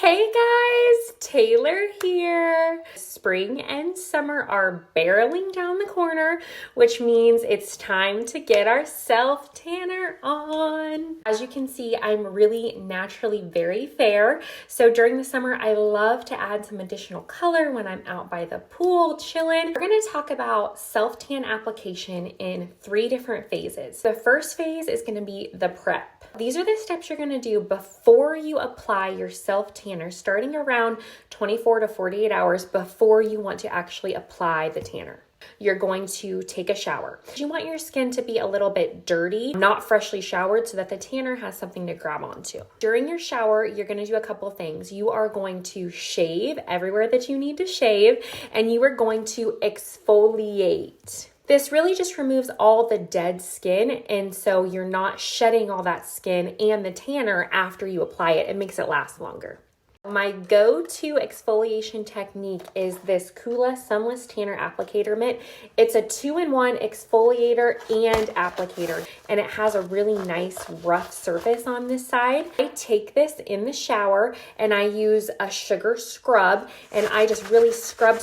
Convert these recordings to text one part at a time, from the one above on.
Hey guys, Taylor here. Spring and summer are barreling down the corner, which means it's time to get our self tanner on. As you can see, I'm really naturally very fair. So during the summer, I love to add some additional color when I'm out by the pool chilling. We're gonna talk about self tan application in 3 different phases. The first phase is gonna be the prep. These are the steps you're gonna do before you apply your self tanner, starting around 24 to 48 hours before you want to actually apply the tanner. You're going to take a shower. You want your skin to be a little bit dirty, not freshly showered, so that the tanner has something to grab onto. During your shower, you're gonna do a couple things. You are going to shave everywhere that you need to shave, and you are going to exfoliate. This really just removes all the dead skin, and so you're not shedding all that skin and the tanner after you apply it. It makes it last longer. My go-to exfoliation technique is this COOLA Sunless Tanner Applicator Mitt. It's a 2-in-1 exfoliator and applicator, and it has a really nice rough surface on this side. I take this in the shower and I use a sugar scrub, and I just really scrub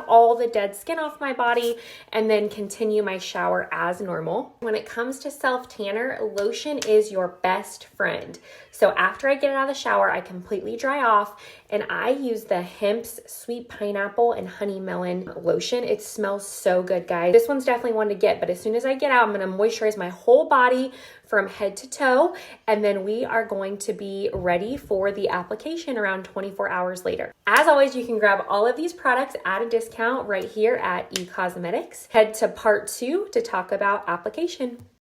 all the dead skin off my body and then continue my shower as normal. When it comes to self-tanner, lotion is your best friend. So after I get it out of the shower, I completely dry off, and I use the Hempz Sweet Pineapple and Honey Melon lotion. It smells so good, guys. This one's definitely one to get, but as soon as I get out, I'm gonna moisturize my whole body from head to toe, and then we are going to be ready for the application around 24 hours later. As always, you can grab all of these products at a discount right here at eCosmetics. Head to part 2 to talk about application.